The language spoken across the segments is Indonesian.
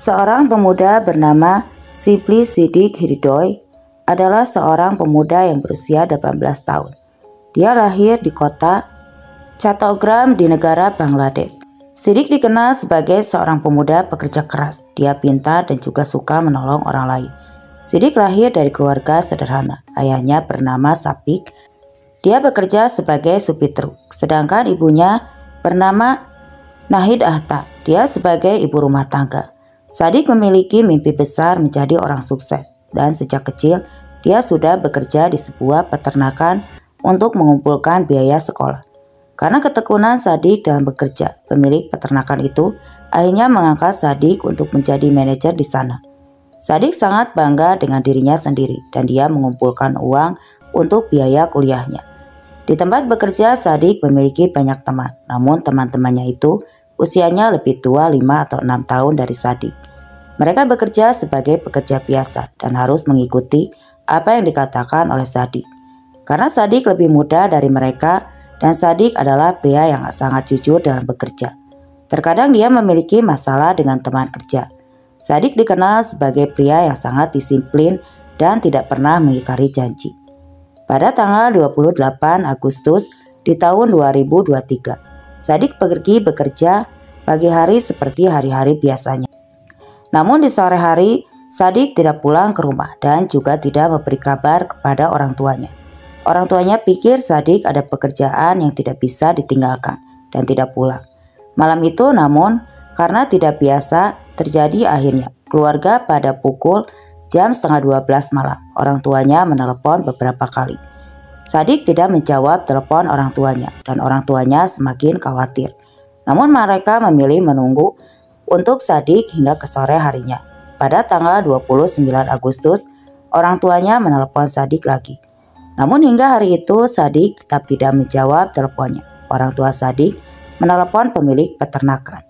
Seorang pemuda bernama Shibli Siddiq Hridoy adalah seorang pemuda yang berusia 18 tahun. Dia lahir di kota Chattogram di negara Bangladesh. Siddiq dikenal sebagai seorang pemuda pekerja keras. Dia pintar dan juga suka menolong orang lain. Siddiq lahir dari keluarga sederhana. Ayahnya bernama Sapik. Dia bekerja sebagai supir truk. Sedangkan ibunya bernama Nahid Ahta. Dia sebagai ibu rumah tangga. Siddiq memiliki mimpi besar menjadi orang sukses. Dan sejak kecil dia sudah bekerja di sebuah peternakan untuk mengumpulkan biaya sekolah. Karena ketekunan Siddiq dalam bekerja, pemilik peternakan itu akhirnya mengangkat Siddiq untuk menjadi manajer di sana. Siddiq sangat bangga dengan dirinya sendiri dan dia mengumpulkan uang untuk biaya kuliahnya. Di tempat bekerja, Siddiq memiliki banyak teman, namun teman-temannya itu usianya lebih tua 5 atau 6 tahun dari Siddiq. Mereka bekerja sebagai pekerja biasa dan harus mengikuti apa yang dikatakan oleh Siddiq. Karena Siddiq lebih muda dari mereka dan Siddiq adalah pria yang sangat jujur dalam bekerja. Terkadang dia memiliki masalah dengan teman kerja. Siddiq dikenal sebagai pria yang sangat disiplin dan tidak pernah mengingkari janji. Pada tanggal 28 Agustus di tahun 2023, Siddiq pergi bekerja pagi hari seperti hari-hari biasanya. Namun di sore hari, Siddiq tidak pulang ke rumah dan juga tidak memberi kabar kepada orang tuanya. Orang tuanya pikir Siddiq ada pekerjaan yang tidak bisa ditinggalkan dan tidak pulang. Malam itu namun karena tidak biasa terjadi akhirnya keluarga pada pukul jam setengah 12 malam. Orang tuanya menelepon beberapa kali. Siddiq tidak menjawab telepon orang tuanya dan orang tuanya semakin khawatir. Namun mereka memilih menunggu untuk Siddiq hingga ke sore harinya. Pada tanggal 29 Agustus, orang tuanya menelepon Siddiq lagi. Namun hingga hari itu Siddiq tetap tidak menjawab teleponnya. Orang tua Siddiq menelepon pemilik peternakan.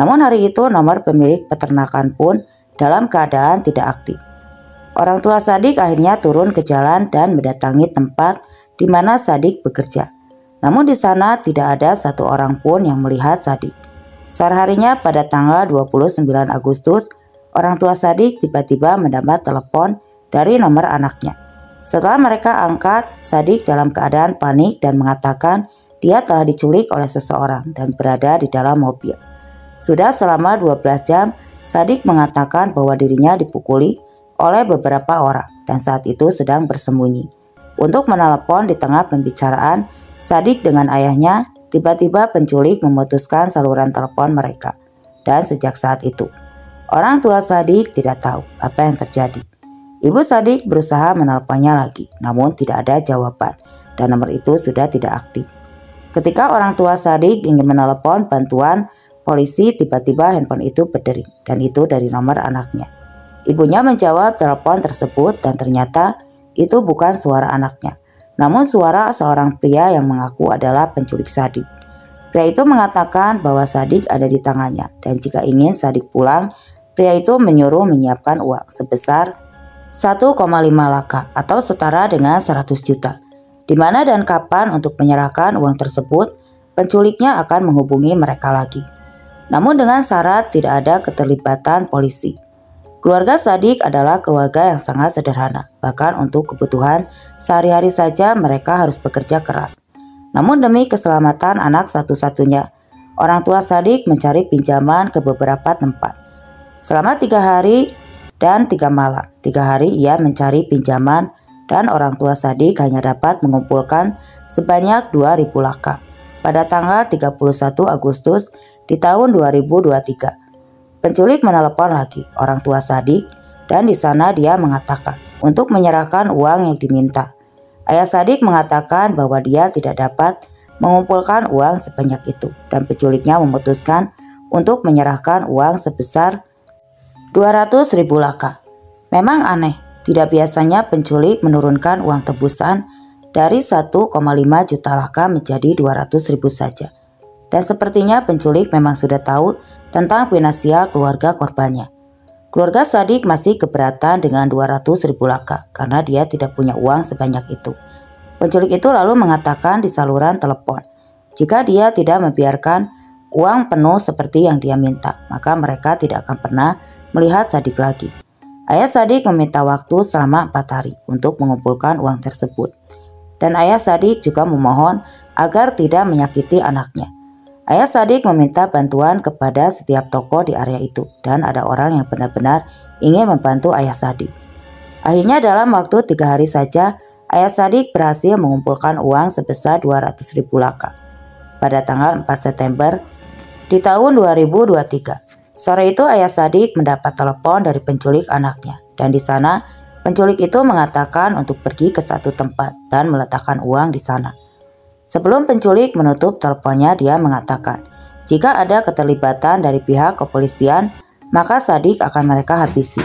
Namun hari itu nomor pemilik peternakan pun dalam keadaan tidak aktif. Orang tua Siddiq akhirnya turun ke jalan dan mendatangi tempat di mana Siddiq bekerja. Namun di sana tidak ada satu orang pun yang melihat Siddiq. Sore harinya pada tanggal 29 Agustus, orang tua Siddiq tiba-tiba mendapat telepon dari nomor anaknya. Setelah mereka angkat, Siddiq dalam keadaan panik dan mengatakan dia telah diculik oleh seseorang dan berada di dalam mobil. Sudah selama 12 jam, Siddiq mengatakan bahwa dirinya dipukuli oleh beberapa orang dan saat itu sedang bersembunyi. Untuk menelepon di tengah pembicaraan Siddiq dengan ayahnya, tiba-tiba penculik memutuskan saluran telepon mereka. Dan sejak saat itu, orang tua Siddiq tidak tahu apa yang terjadi. Ibu Siddiq berusaha menelponnya lagi, namun tidak ada jawaban dan nomor itu sudah tidak aktif. Ketika orang tua Siddiq ingin menelepon bantuan polisi, tiba-tiba handphone itu berdering dan itu dari nomor anaknya. Ibunya menjawab telepon tersebut dan ternyata itu bukan suara anaknya, namun suara seorang pria yang mengaku adalah penculik Siddiq. Pria itu mengatakan bahwa Siddiq ada di tangannya dan jika ingin Siddiq pulang, pria itu menyuruh menyiapkan uang sebesar 1,5 laka atau setara dengan 100 juta. Di mana dan kapan untuk menyerahkan uang tersebut, penculiknya akan menghubungi mereka lagi. Namun dengan syarat tidak ada keterlibatan polisi. Keluarga Siddiq adalah keluarga yang sangat sederhana. Bahkan untuk kebutuhan sehari-hari saja mereka harus bekerja keras. Namun demi keselamatan anak satu-satunya, orang tua Siddiq mencari pinjaman ke beberapa tempat. Selama 3 hari dan 3 malam. 3 hari ia mencari pinjaman dan orang tua Siddiq hanya dapat mengumpulkan sebanyak 2.000 laka. Pada tanggal 31 Agustus di tahun 2023, penculik menelepon lagi orang tua Siddiq dan di sana dia mengatakan untuk menyerahkan uang yang diminta. Ayah Siddiq mengatakan bahwa dia tidak dapat mengumpulkan uang sebanyak itu dan penculiknya memutuskan untuk menyerahkan uang sebesar 200.000 laka. Memang aneh, tidak biasanya penculik menurunkan uang tebusan dari 1,5 juta laka menjadi 200.000 saja. Dan sepertinya penculik memang sudah tahu tentang finansial keluarga korbannya. Keluarga Siddiq masih keberatan dengan 200.000 laka karena dia tidak punya uang sebanyak itu. Penculik itu lalu mengatakan di saluran telepon, jika dia tidak membiarkan uang penuh seperti yang dia minta, maka mereka tidak akan pernah melihat Sadik lagi. Ayah Sadik meminta waktu selama 4 hari untuk mengumpulkan uang tersebut. Dan ayah Sadik juga memohon agar tidak menyakiti anaknya. Ayah Sadik meminta bantuan kepada setiap toko di area itu dan ada orang yang benar-benar ingin membantu ayah Sadik. Akhirnya dalam waktu 3 hari saja, ayah Sadik berhasil mengumpulkan uang sebesar 200.000 laka. Pada tanggal 4 September di tahun 2023. Sore itu ayah Sadik mendapat telepon dari penculik anaknya dan di sana penculik itu mengatakan untuk pergi ke satu tempat dan meletakkan uang di sana. Sebelum penculik menutup teleponnya, dia mengatakan jika ada keterlibatan dari pihak kepolisian maka Sadik akan mereka habisi.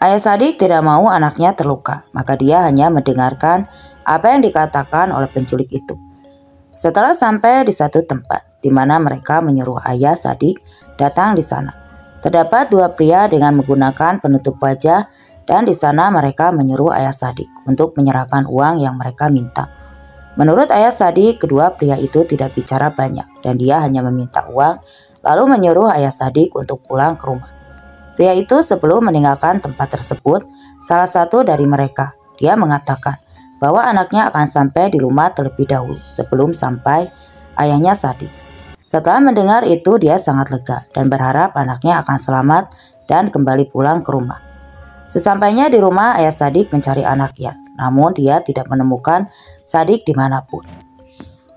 Ayah Sadik tidak mau anaknya terluka, maka dia hanya mendengarkan apa yang dikatakan oleh penculik itu. Setelah sampai di satu tempat di mana mereka menyuruh ayah Sadik datang di sana, terdapat 2 pria dengan menggunakan penutup wajah dan di sana mereka menyuruh ayah Sadik untuk menyerahkan uang yang mereka minta. Menurut ayah Sadik, kedua pria itu tidak bicara banyak dan dia hanya meminta uang lalu menyuruh ayah Sadik untuk pulang ke rumah. Pria itu sebelum meninggalkan tempat tersebut, salah satu dari mereka, dia mengatakan bahwa anaknya akan sampai di rumah terlebih dahulu sebelum sampai ayahnya Sadik. Setelah mendengar itu dia sangat lega dan berharap anaknya akan selamat dan kembali pulang ke rumah. Sesampainya di rumah ayah Sadik mencari anaknya, namun dia tidak menemukan Sadik dimanapun.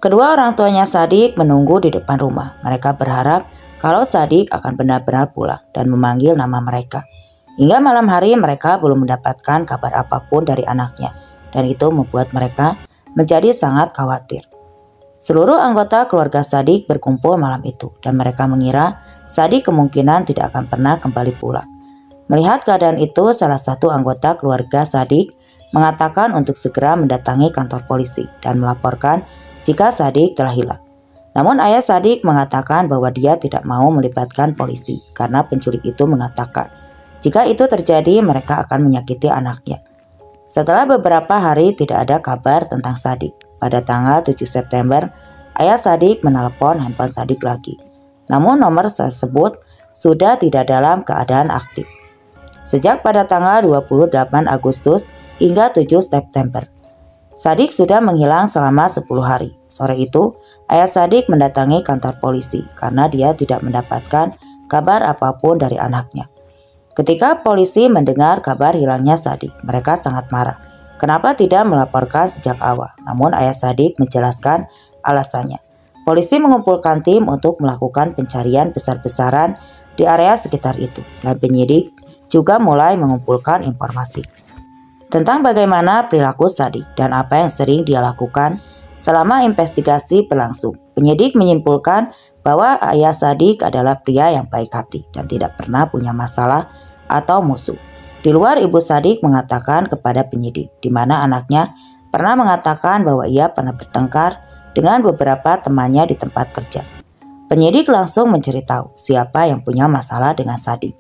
Kedua orang tuanya Sadik menunggu di depan rumah. Mereka berharap kalau Sadik akan benar-benar pulang dan memanggil nama mereka. Hingga malam hari mereka belum mendapatkan kabar apapun dari anaknya dan itu membuat mereka menjadi sangat khawatir. Seluruh anggota keluarga Sadik berkumpul malam itu dan mereka mengira Sadik kemungkinan tidak akan pernah kembali pulang. Melihat keadaan itu, salah satu anggota keluarga Sadik mengatakan untuk segera mendatangi kantor polisi dan melaporkan jika Sadik telah hilang. Namun ayah Sadik mengatakan bahwa dia tidak mau melibatkan polisi karena penculik itu mengatakan jika itu terjadi mereka akan menyakiti anaknya. Setelah beberapa hari tidak ada kabar tentang Sadik. Pada tanggal 7 September, ayah Sadik menelepon handphone Sadik lagi. Namun nomor tersebut sudah tidak dalam keadaan aktif. Sejak pada tanggal 28 Agustus hingga 7 September, Sadik sudah menghilang selama 10 hari. Sore itu, ayah Sadik mendatangi kantor polisi karena dia tidak mendapatkan kabar apapun dari anaknya. Ketika polisi mendengar kabar hilangnya Sadik, mereka sangat marah. Kenapa tidak melaporkan sejak awal? Namun ayah Sadik menjelaskan alasannya. Polisi mengumpulkan tim untuk melakukan pencarian besar-besaran di area sekitar itu dan penyidik juga mulai mengumpulkan informasi tentang bagaimana perilaku Sadik dan apa yang sering dia lakukan selama investigasi berlangsung. Penyidik menyimpulkan bahwa ayah Sadik adalah pria yang baik hati dan tidak pernah punya masalah atau musuh. Di luar, ibu Sadik mengatakan kepada penyidik di mana anaknya pernah mengatakan bahwa ia pernah bertengkar dengan beberapa temannya di tempat kerja. Penyidik langsung mencari tahu siapa yang punya masalah dengan Sadik.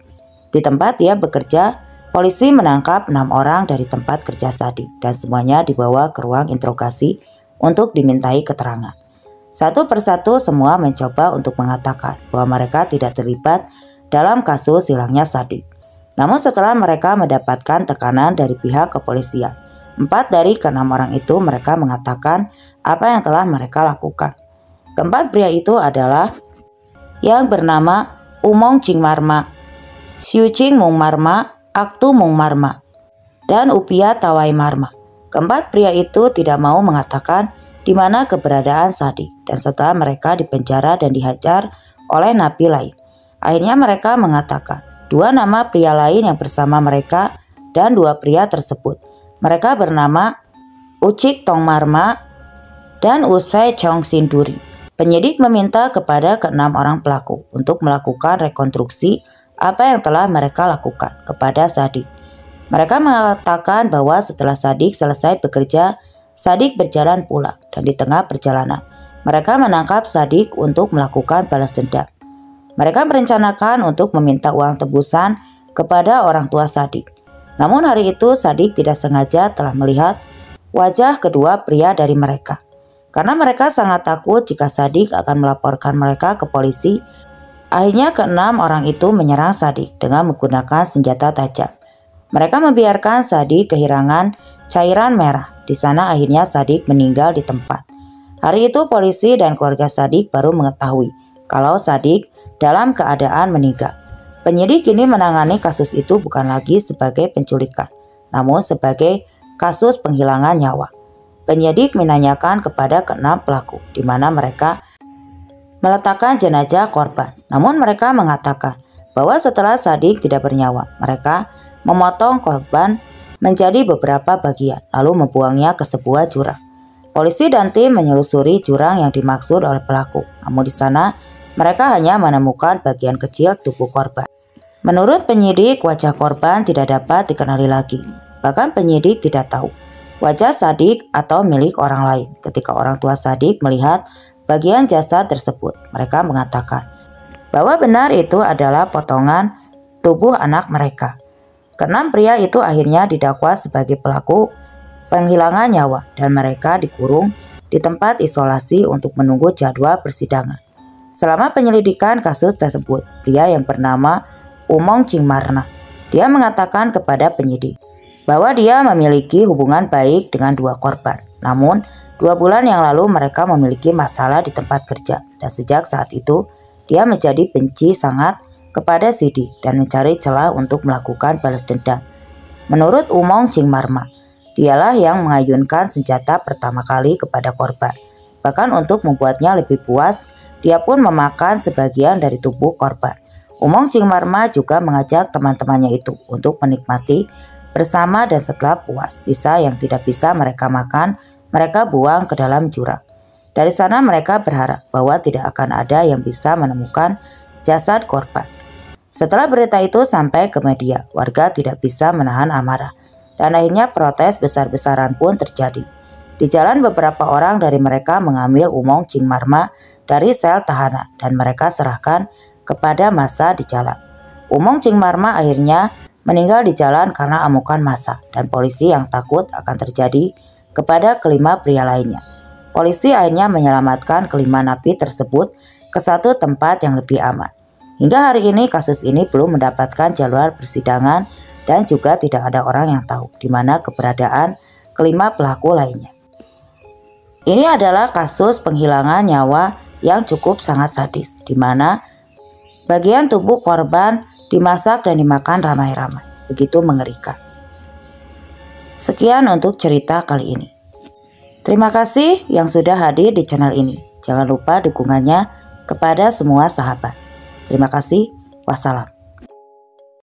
Di tempat dia bekerja, polisi menangkap 6 orang dari tempat kerja Sadik dan semuanya dibawa ke ruang interogasi untuk dimintai keterangan. Satu persatu semua mencoba untuk mengatakan bahwa mereka tidak terlibat dalam kasus hilangnya Sadik. Namun setelah mereka mendapatkan tekanan dari pihak kepolisian, 4 dari ke-6 orang itu mereka mengatakan apa yang telah mereka lakukan. Keempat pria itu adalah yang bernama Umong Ching Marma, Siu Ching Mung Marma, Aktu Mung Marma, dan Upia Tawai Marma. Keempat pria itu tidak mau mengatakan di mana keberadaan Sadik dan setelah mereka dipenjara dan dihajar oleh napi lain. Akhirnya mereka mengatakan 2 nama pria lain yang bersama mereka dan 2 pria tersebut. Mereka bernama Ucik Tong Marma dan Usai Chong Sinduri. Penyidik meminta kepada ke-6 orang pelaku untuk melakukan rekonstruksi apa yang telah mereka lakukan kepada Sadik. Mereka mengatakan bahwa setelah Sadik selesai bekerja, Sadik berjalan pulang dan di tengah perjalanan mereka menangkap Sadik untuk melakukan balas dendam. Mereka merencanakan untuk meminta uang tebusan kepada orang tua Sadik. Namun hari itu Sadik tidak sengaja telah melihat wajah kedua pria dari mereka. Karena mereka sangat takut jika Sadik akan melaporkan mereka ke polisi, Akhirnya keenam orang itu menyerang Sadik dengan menggunakan senjata tajam. Mereka membiarkan Sadik kehilangan cairan merah. Di sana akhirnya Sadik meninggal di tempat. Hari itu polisi dan keluarga Sadik baru mengetahui kalau Sadik dalam keadaan meninggal. Penyidik kini menangani kasus itu bukan lagi sebagai penculikan, namun sebagai kasus penghilangan nyawa. Penyidik menanyakan kepada keenam pelaku di mana mereka meletakkan jenazah korban. Namun mereka mengatakan bahwa setelah Sadik tidak bernyawa, mereka memotong korban menjadi beberapa bagian lalu membuangnya ke sebuah jurang. Polisi dan tim menyelusuri jurang yang dimaksud oleh pelaku. Namun di sana mereka hanya menemukan bagian kecil tubuh korban. Menurut penyidik, wajah korban tidak dapat dikenali lagi. Bahkan penyidik tidak tahu wajah Sadik atau milik orang lain. Ketika orang tua Sadik melihat bagian jasad tersebut, mereka mengatakan bahwa benar itu adalah potongan tubuh anak mereka. Keenam pria itu akhirnya didakwa sebagai pelaku penghilangan nyawa dan mereka dikurung di tempat isolasi untuk menunggu jadwal persidangan. Selama penyelidikan kasus tersebut, pria yang bernama Umong Cingmarna, dia mengatakan kepada penyidik bahwa dia memiliki hubungan baik dengan dua korban. Namun 2 bulan yang lalu mereka memiliki masalah di tempat kerja dan sejak saat itu dia menjadi benci sangat kepada Sidik dan mencari celah untuk melakukan balas dendam. Menurut Umong Cingmarma, dialah yang mengayunkan senjata pertama kali kepada korban. Bahkan untuk membuatnya lebih puas, dia pun memakan sebagian dari tubuh korban. Umong Cingmarma juga mengajak teman-temannya itu untuk menikmati bersama dan setelah puas, sisa yang tidak bisa mereka makan, mereka buang ke dalam jurang. Dari sana mereka berharap bahwa tidak akan ada yang bisa menemukan jasad korban. Setelah berita itu sampai ke media, warga tidak bisa menahan amarah. Dan akhirnya protes besar-besaran pun terjadi. Di jalan beberapa orang dari mereka mengambil Umong Cingmarma dari sel tahanan dan mereka serahkan kepada massa di jalan. Umong Cingmarma akhirnya meninggal di jalan karena amukan massa dan polisi yang takut akan terjadi kepada kelima pria lainnya. Polisi akhirnya menyelamatkan kelima napi tersebut ke satu tempat yang lebih aman. Hingga hari ini kasus ini belum mendapatkan jalur persidangan dan juga tidak ada orang yang tahu di mana keberadaan kelima pelaku lainnya. Ini adalah kasus penghilangan nyawa yang cukup sangat sadis, di mana bagian tubuh korban dimasak dan dimakan ramai-ramai. Begitu mengerikan. Sekian untuk cerita kali ini. Terima kasih yang sudah hadir di channel ini. Jangan lupa dukungannya kepada semua sahabat. Terima kasih. Wassalam.